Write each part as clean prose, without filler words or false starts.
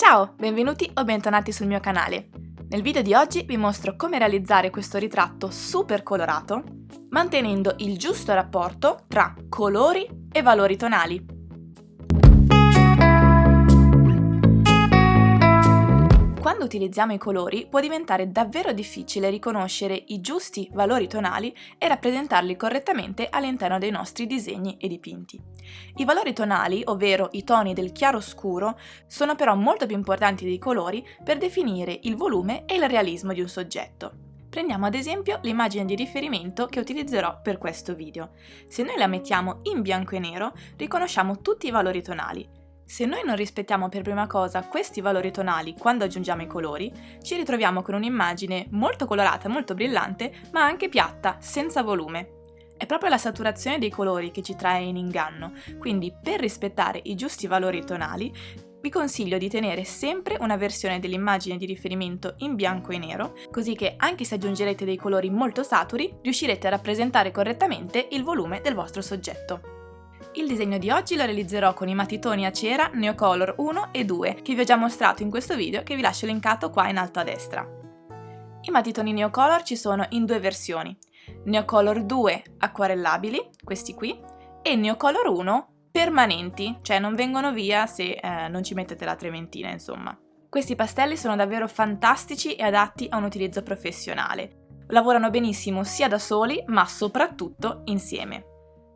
Ciao, benvenuti o bentornati sul mio canale. Nel video di oggi vi mostro come realizzare questo ritratto super colorato mantenendo il giusto rapporto tra colori e valori tonali. Quando utilizziamo i colori può diventare davvero difficile riconoscere i giusti valori tonali e rappresentarli correttamente all'interno dei nostri disegni e dipinti. I valori tonali, ovvero i toni del chiaroscuro, sono però molto più importanti dei colori per definire il volume e il realismo di un soggetto. Prendiamo ad esempio l'immagine di riferimento che utilizzerò per questo video. Se noi la mettiamo in bianco e nero, riconosciamo tutti i valori tonali. Se noi non rispettiamo per prima cosa questi valori tonali quando aggiungiamo i colori, ci ritroviamo con un'immagine molto colorata, molto brillante, ma anche piatta, senza volume. È proprio la saturazione dei colori che ci trae in inganno, quindi per rispettare i giusti valori tonali, vi consiglio di tenere sempre una versione dell'immagine di riferimento in bianco e nero, così che anche se aggiungerete dei colori molto saturi, riuscirete a rappresentare correttamente il volume del vostro soggetto. Il disegno di oggi lo realizzerò con i matitoni a cera Neocolor 1 e 2 che vi ho già mostrato in questo video che vi lascio linkato qua in alto a destra. I matitoni Neocolor ci sono in due versioni, Neocolor 2 acquarellabili, questi qui, e Neocolor 1 permanenti, cioè non vengono via se non ci mettete la trementina, insomma. Questi pastelli sono davvero fantastici e adatti a un utilizzo professionale. Lavorano benissimo sia da soli ma soprattutto insieme.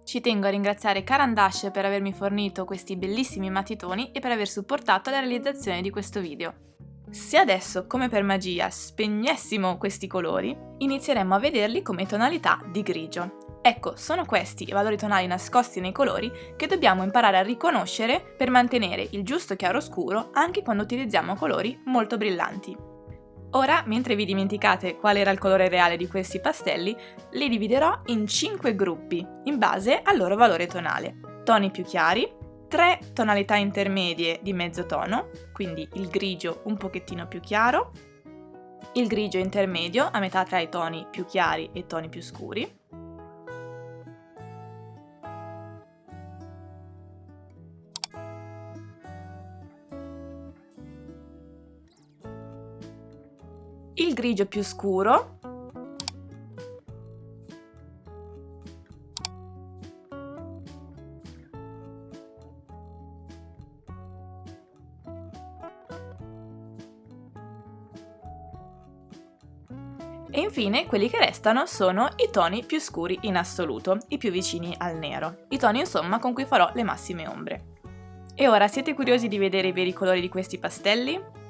Ci tengo a ringraziare Caran d'Ache per avermi fornito questi bellissimi matitoni e per aver supportato la realizzazione di questo video. Se adesso, come per magia, spegnessimo questi colori, inizieremmo a vederli come tonalità di grigio. Ecco, sono questi i valori tonali nascosti nei colori che dobbiamo imparare a riconoscere per mantenere il giusto chiaroscuro anche quando utilizziamo colori molto brillanti. Ora, mentre vi dimenticate qual era il colore reale di questi pastelli, li dividerò in 5 gruppi, in base al loro valore tonale. Toni più chiari, 3 tonalità intermedie di mezzo tono, quindi il grigio un pochettino più chiaro, il grigio intermedio a metà tra i toni più chiari e i toni più scuri, il grigio più scuro, e infine quelli che restano sono i toni più scuri in assoluto, i più vicini al nero, i toni insomma con cui farò le massime ombre. E ora siete curiosi di vedere i veri colori di questi pastelli?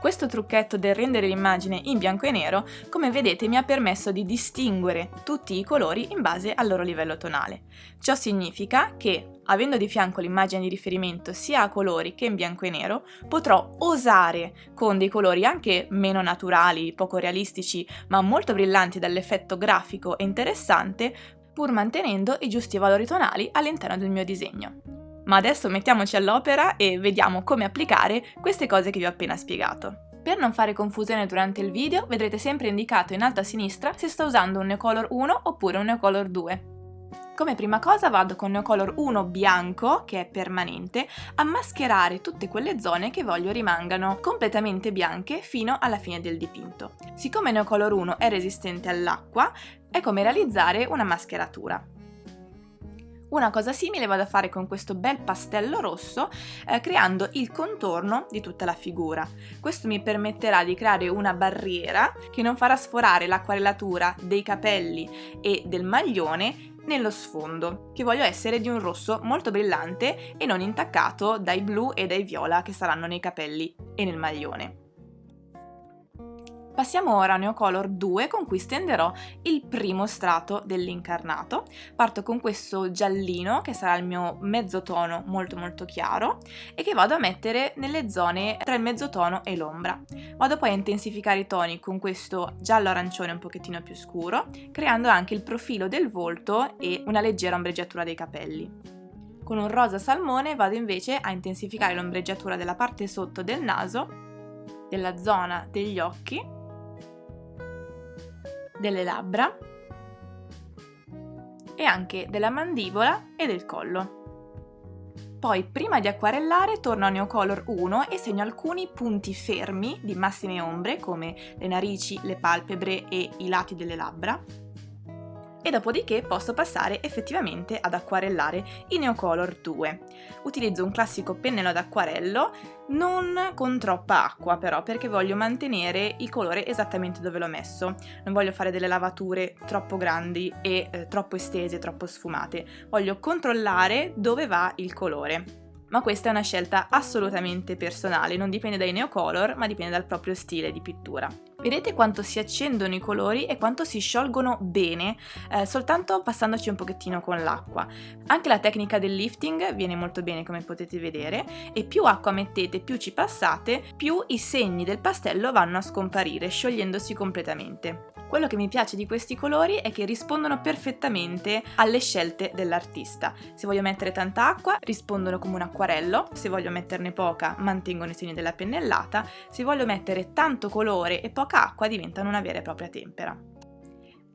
Questo trucchetto del rendere l'immagine in bianco e nero, come vedete, mi ha permesso di distinguere tutti i colori in base al loro livello tonale. Ciò significa che, avendo di fianco l'immagine di riferimento sia a colori che in bianco e nero, potrò osare con dei colori anche meno naturali, poco realistici, ma molto brillanti dall'effetto grafico e interessante, pur mantenendo i giusti valori tonali all'interno del mio disegno. Ma adesso mettiamoci all'opera e vediamo come applicare queste cose che vi ho appena spiegato. Per non fare confusione durante il video vedrete sempre indicato in alto a sinistra se sto usando un Neocolor 1 oppure un Neocolor 2. Come prima cosa vado con Neocolor 1 bianco, che è permanente, a mascherare tutte quelle zone che voglio rimangano completamente bianche fino alla fine del dipinto. Siccome Neocolor 1 è resistente all'acqua, è come realizzare una mascheratura. Una cosa simile vado a fare con questo bel pastello rosso creando il contorno di tutta la figura. Questo mi permetterà di creare una barriera che non farà sforare l'acquarellatura dei capelli e del maglione nello sfondo, che voglio essere di un rosso molto brillante e non intaccato dai blu e dai viola che saranno nei capelli e nel maglione. Passiamo ora a Neocolor 2 con cui stenderò il primo strato dell'incarnato. Parto con questo giallino che sarà il mio mezzotono molto chiaro e che vado a mettere nelle zone tra il mezzotono e l'ombra. Vado poi a intensificare i toni con questo giallo arancione un pochettino più scuro, creando anche il profilo del volto e una leggera ombreggiatura dei capelli. Con un rosa salmone vado invece a intensificare l'ombreggiatura della parte sotto del naso, della zona degli occhi, delle labbra e anche della mandibola e del collo. Poi, prima di acquarellare, torno a Neocolor 1 e segno alcuni punti fermi di massime ombre, come le narici, le palpebre e i lati delle labbra. E dopodiché posso passare effettivamente ad acquarellare in Neocolor 2. Utilizzo un classico pennello ad acquarello, non con troppa acqua però, perché voglio mantenere il colore esattamente dove l'ho messo. Non voglio fare delle lavature troppo grandi e troppo estese, troppo sfumate. Voglio controllare dove va il colore. Ma questa è una scelta assolutamente personale, non dipende dai Neocolor, ma dipende dal proprio stile di pittura. Vedete quanto si accendono i colori e quanto si sciolgono bene soltanto passandoci un pochettino con l'acqua. Anche la tecnica del lifting viene molto bene, come potete vedere, e più acqua mettete, più ci passate, più i segni del pastello vanno a scomparire, sciogliendosi completamente. Quello che mi piace di questi colori è che rispondono perfettamente alle scelte dell'artista. Se voglio mettere tanta acqua, rispondono come un acquarello; se voglio metterne poca, mantengono i segni della pennellata; se voglio mettere tanto colore e poca acqua, diventano una vera e propria tempera.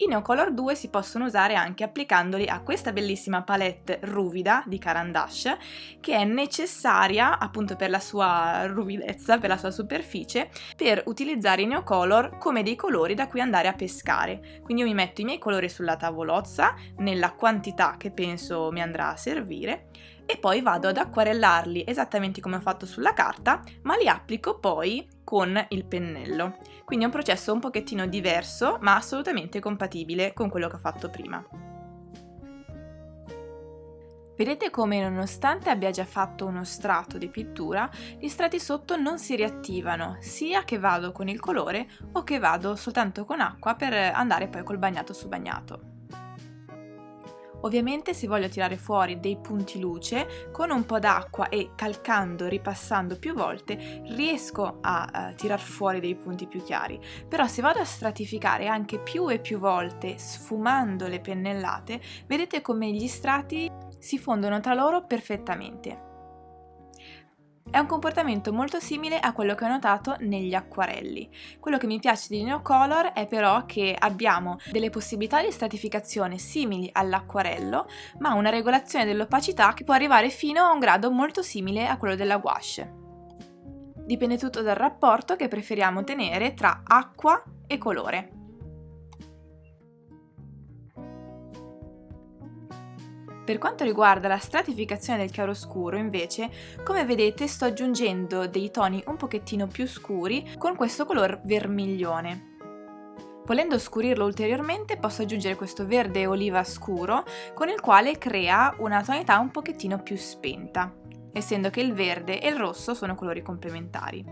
I Neocolor 2 si possono usare anche applicandoli a questa bellissima palette ruvida di Caran d'Ache, che è necessaria appunto per la sua ruvidezza, per la sua superficie, per utilizzare i Neocolor come dei colori da cui andare a pescare. Quindi io mi metto i miei colori sulla tavolozza, nella quantità che penso mi andrà a servire, e poi vado ad acquarellarli esattamente come ho fatto sulla carta, ma li applico poi con il pennello. Quindi è un processo un pochettino diverso, ma assolutamente compatibile con quello che ho fatto prima. Vedete come, nonostante abbia già fatto uno strato di pittura, gli strati sotto non si riattivano, sia che vado con il colore o che vado soltanto con acqua per andare poi col bagnato su bagnato. Ovviamente, se voglio tirare fuori dei punti luce, con un po' d'acqua e calcando, ripassando più volte, riesco a tirar fuori dei punti più chiari. Però se vado a stratificare anche più e più volte, sfumando le pennellate, vedete come gli strati si fondono tra loro perfettamente. È un comportamento molto simile a quello che ho notato negli acquarelli. Quello che mi piace di Neocolor è però che abbiamo delle possibilità di stratificazione simili all'acquarello, ma una regolazione dell'opacità che può arrivare fino a un grado molto simile a quello della gouache. Dipende tutto dal rapporto che preferiamo tenere tra acqua e colore. Per quanto riguarda la stratificazione del chiaroscuro, invece, come vedete sto aggiungendo dei toni un pochettino più scuri con questo color vermiglione. Volendo scurirlo ulteriormente, posso aggiungere questo verde oliva scuro, con il quale crea una tonalità un pochettino più spenta, essendo che il verde e il rosso sono colori complementari.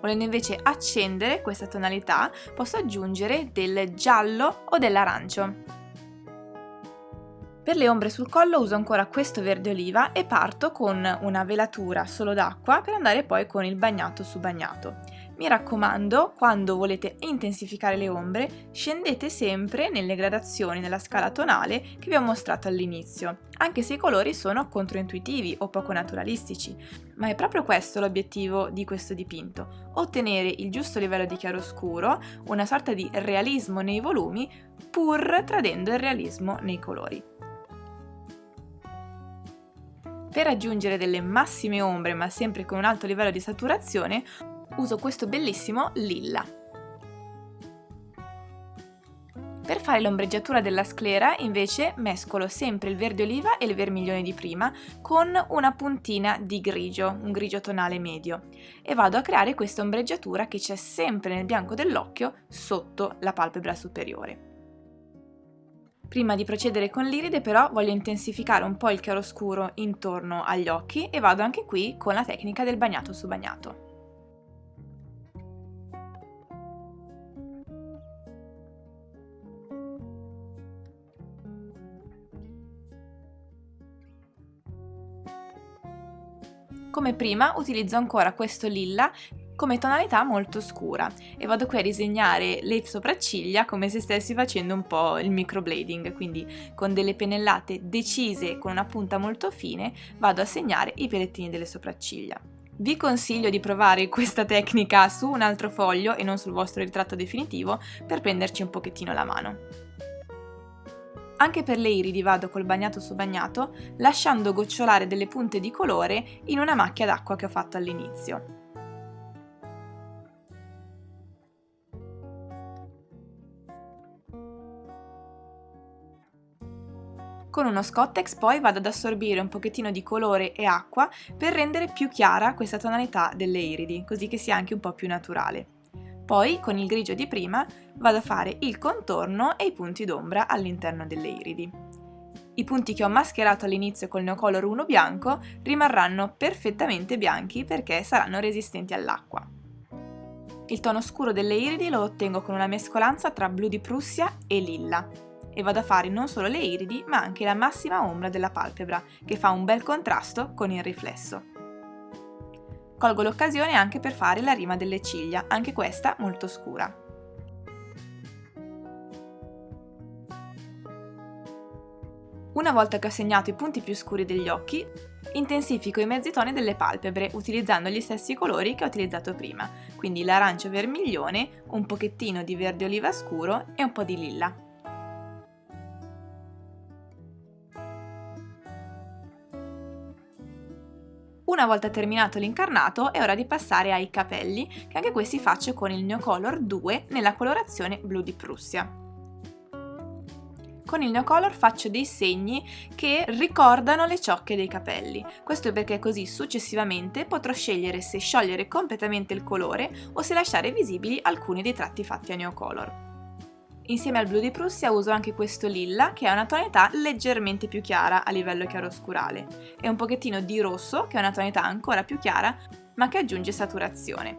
Volendo invece accendere questa tonalità, posso aggiungere del giallo o dell'arancio. Per le ombre sul collo uso ancora questo verde oliva e parto con una velatura solo d'acqua per andare poi con il bagnato su bagnato. Mi raccomando, quando volete intensificare le ombre, scendete sempre nelle gradazioni nella scala tonale che vi ho mostrato all'inizio, anche se i colori sono controintuitivi o poco naturalistici, ma è proprio questo l'obiettivo di questo dipinto: ottenere il giusto livello di chiaroscuro, una sorta di realismo nei volumi, pur tradendo il realismo nei colori. Per aggiungere delle massime ombre, ma sempre con un alto livello di saturazione, uso questo bellissimo lilla. Per fare l'ombreggiatura della sclera, invece, mescolo sempre il verde oliva e il vermiglione di prima con una puntina di grigio, un grigio tonale medio, e vado a creare questa ombreggiatura che c'è sempre nel bianco dell'occhio sotto la palpebra superiore. Prima di procedere con l'iride però voglio intensificare un po' il chiaroscuro intorno agli occhi e vado anche qui con la tecnica del bagnato su bagnato. Come prima utilizzo ancora questo lilla come tonalità molto scura e vado qui a disegnare le sopracciglia come se stessi facendo un po' il microblading, quindi con delle pennellate decise con una punta molto fine vado a segnare i pelettini delle sopracciglia. Vi consiglio di provare questa tecnica su un altro foglio e non sul vostro ritratto definitivo per prenderci un pochettino la mano. Anche per le iridi vado col bagnato su bagnato, lasciando gocciolare delle punte di colore in una macchia d'acqua che ho fatto all'inizio. Con uno Scottex poi vado ad assorbire un pochettino di colore e acqua per rendere più chiara questa tonalità delle iridi, così che sia anche un po' più naturale. Poi, con il grigio di prima, vado a fare il contorno e i punti d'ombra all'interno delle iridi. I punti che ho mascherato all'inizio col Neocolor 1 bianco rimarranno perfettamente bianchi perché saranno resistenti all'acqua. Il tono scuro delle iridi lo ottengo con una mescolanza tra blu di Prussia e lilla e vado a fare non solo le iridi ma anche la massima ombra della palpebra che fa un bel contrasto con il riflesso. Colgo l'occasione anche per fare la rima delle ciglia, anche questa molto scura. Una volta che ho segnato i punti più scuri degli occhi, intensifico i mezzi toni delle palpebre utilizzando gli stessi colori che ho utilizzato prima, quindi l'arancio vermiglione, un pochettino di verde oliva scuro e un po' di lilla. Una volta terminato l'incarnato è ora di passare ai capelli, che anche questi faccio con il Neocolor 2 nella colorazione blu di Prussia. Con il Neocolor faccio dei segni che ricordano le ciocche dei capelli, questo perché così successivamente potrò scegliere se sciogliere completamente il colore o se lasciare visibili alcuni dei tratti fatti a Neocolor. Insieme al blu di Prussia uso anche questo lilla che ha una tonalità leggermente più chiara a livello chiaroscurale e un pochettino di rosso che è una tonalità ancora più chiara ma che aggiunge saturazione.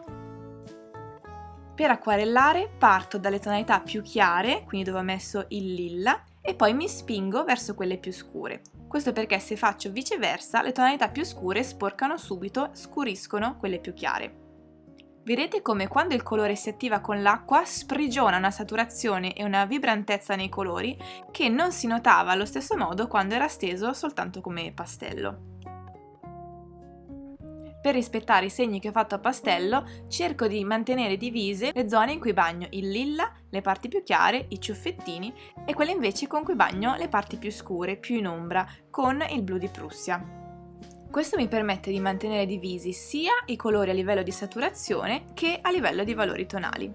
Per acquarellare parto dalle tonalità più chiare, quindi dove ho messo il lilla, e poi mi spingo verso quelle più scure. Questo perché se faccio viceversa le tonalità più scure sporcano subito, scuriscono quelle più chiare. Vedete come quando il colore si attiva con l'acqua sprigiona una saturazione e una vibrantezza nei colori che non si notava allo stesso modo quando era steso soltanto come pastello. Per rispettare i segni che ho fatto a pastello, cerco di mantenere divise le zone in cui bagno il lilla, le parti più chiare, i ciuffettini, e quelle invece con cui bagno le parti più scure, più in ombra, con il blu di Prussia. Questo mi permette di mantenere divisi sia i colori a livello di saturazione che a livello di valori tonali.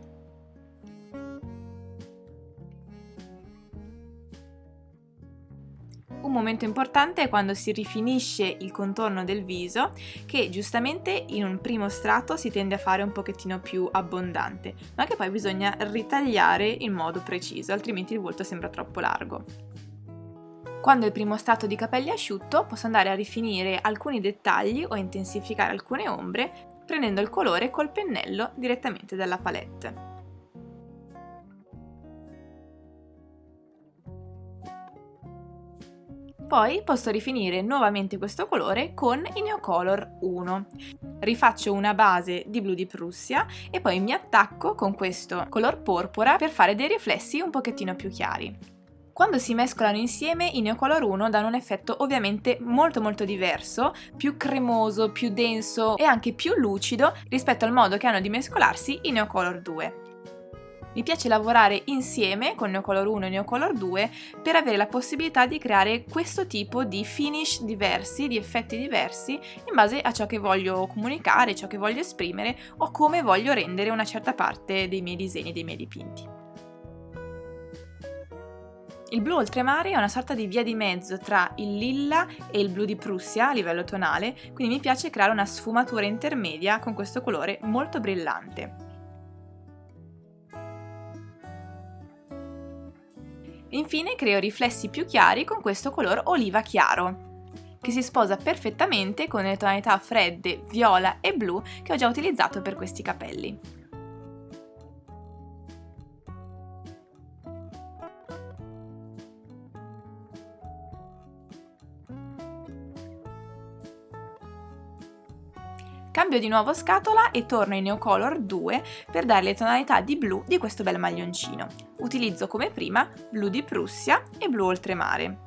Un momento importante è quando si rifinisce il contorno del viso, che giustamente in un primo strato si tende a fare un pochettino più abbondante, ma che poi bisogna ritagliare in modo preciso, altrimenti il volto sembra troppo largo. Quando è il primo strato di capelli asciutto, posso andare a rifinire alcuni dettagli o intensificare alcune ombre, prendendo il colore col pennello direttamente dalla palette. Poi posso rifinire nuovamente questo colore con il Neocolor 1. Rifaccio una base di blu di Prussia e poi mi attacco con questo color porpora per fare dei riflessi un pochettino più chiari. Quando si mescolano insieme i Neocolor 1 danno un effetto ovviamente molto diverso, più cremoso, più denso e anche più lucido rispetto al modo che hanno di mescolarsi i Neocolor 2. Mi piace lavorare insieme con Neocolor 1 e Neocolor 2 per avere la possibilità di creare questo tipo di finish diversi, di effetti diversi in base a ciò che voglio comunicare, ciò che voglio esprimere o come voglio rendere una certa parte dei miei disegni, dei miei dipinti. Il blu oltremare è una sorta di via di mezzo tra il lilla e il blu di Prussia a livello tonale, quindi mi piace creare una sfumatura intermedia con questo colore molto brillante. Infine creo riflessi più chiari con questo color oliva chiaro, che si sposa perfettamente con le tonalità fredde, viola e blu che ho già utilizzato per questi capelli. Cambio di nuovo scatola e torno in Neocolor 2 per dare le tonalità di blu di questo bel maglioncino. Utilizzo come prima blu di Prussia e blu oltremare.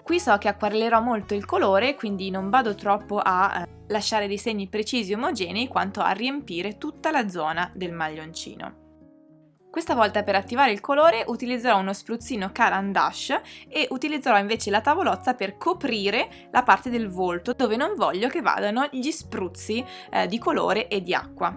Qui so che acquarellerò molto il colore, quindi non vado troppo a lasciare dei segni precisi e omogenei quanto a riempire tutta la zona del maglioncino. Questa volta per attivare il colore utilizzerò uno spruzzino Caran d'Ash e utilizzerò invece la tavolozza per coprire la parte del volto dove non voglio che vadano gli spruzzi di colore e di acqua.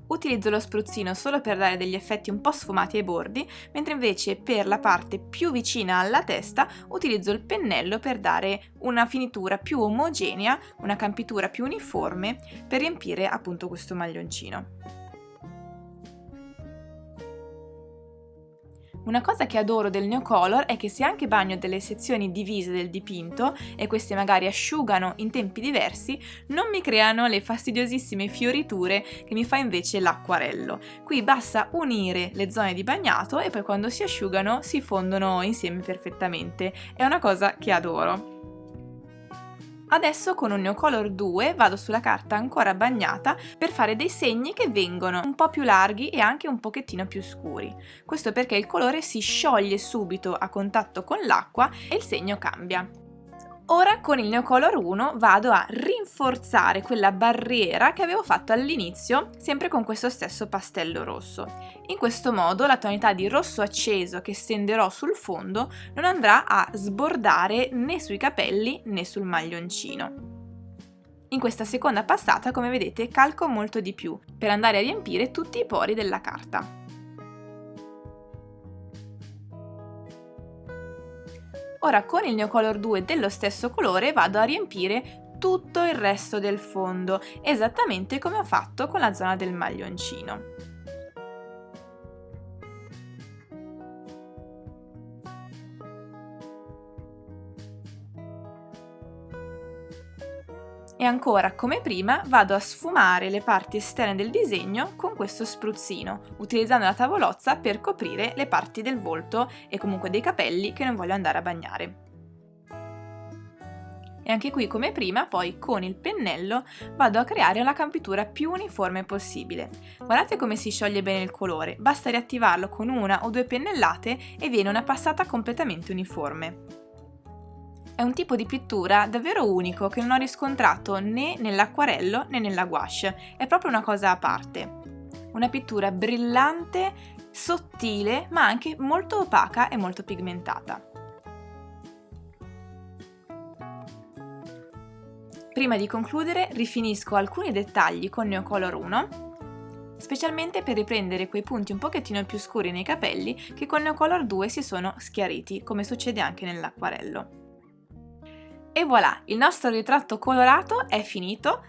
Utilizzo lo spruzzino solo per dare degli effetti un po' sfumati ai bordi, mentre invece per la parte più vicina alla testa utilizzo il pennello per dare una finitura più omogenea, una campitura più uniforme per riempire appunto questo maglioncino. Una cosa che adoro del Neocolor è che se anche bagno delle sezioni divise del dipinto e queste magari asciugano in tempi diversi, non mi creano le fastidiosissime fioriture che mi fa invece l'acquarello. Qui basta unire le zone di bagnato e poi quando si asciugano si fondono insieme perfettamente. È una cosa che adoro. Adesso con un Neocolor 2 vado sulla carta ancora bagnata per fare dei segni che vengono un po' più larghi e anche un pochettino più scuri. Questo perché il colore si scioglie subito a contatto con l'acqua e il segno cambia. Ora con il Neocolor 1 vado a rinforzare quella barriera che avevo fatto all'inizio, sempre con questo stesso pastello rosso. In questo modo la tonalità di rosso acceso che stenderò sul fondo non andrà a sbordare né sui capelli né sul maglioncino. In questa seconda passata, come vedete, calco molto di più per andare a riempire tutti i pori della carta. Ora con il Neocolor 2 dello stesso colore vado a riempire tutto il resto del fondo, esattamente come ho fatto con la zona del maglioncino. E ancora, come prima, vado a sfumare le parti esterne del disegno con questo spruzzino, utilizzando la tavolozza per coprire le parti del volto e comunque dei capelli che non voglio andare a bagnare. E anche qui, come prima, poi con il pennello vado a creare la campitura più uniforme possibile. Guardate come si scioglie bene il colore, basta riattivarlo con una o due pennellate e viene una passata completamente uniforme. È un tipo di pittura davvero unico che non ho riscontrato né nell'acquarello né nella gouache, è proprio una cosa a parte. Una pittura brillante, sottile, ma anche molto opaca e molto pigmentata. Prima di concludere rifinisco alcuni dettagli con Neocolor 1, specialmente per riprendere quei punti un pochettino più scuri nei capelli che con Neocolor 2 si sono schiariti, come succede anche nell'acquarello. E voilà, il nostro ritratto colorato è finito.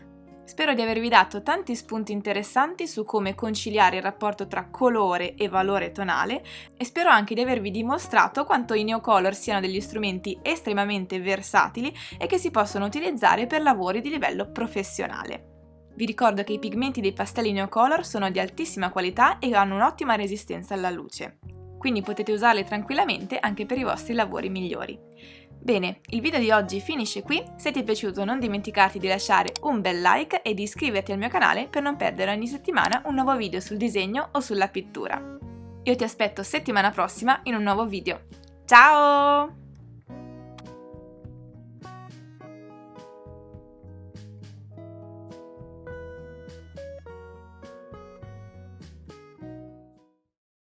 Spero di avervi dato tanti spunti interessanti su come conciliare il rapporto tra colore e valore tonale e spero anche di avervi dimostrato quanto i Neocolor siano degli strumenti estremamente versatili e che si possono utilizzare per lavori di livello professionale. Vi ricordo che i pigmenti dei pastelli Neocolor sono di altissima qualità e hanno un'ottima resistenza alla luce, quindi potete usarli tranquillamente anche per i vostri lavori migliori. Bene, il video di oggi finisce qui, se ti è piaciuto non dimenticarti di lasciare un bel like e di iscriverti al mio canale per non perdere ogni settimana un nuovo video sul disegno o sulla pittura. Io ti aspetto settimana prossima in un nuovo video. Ciao!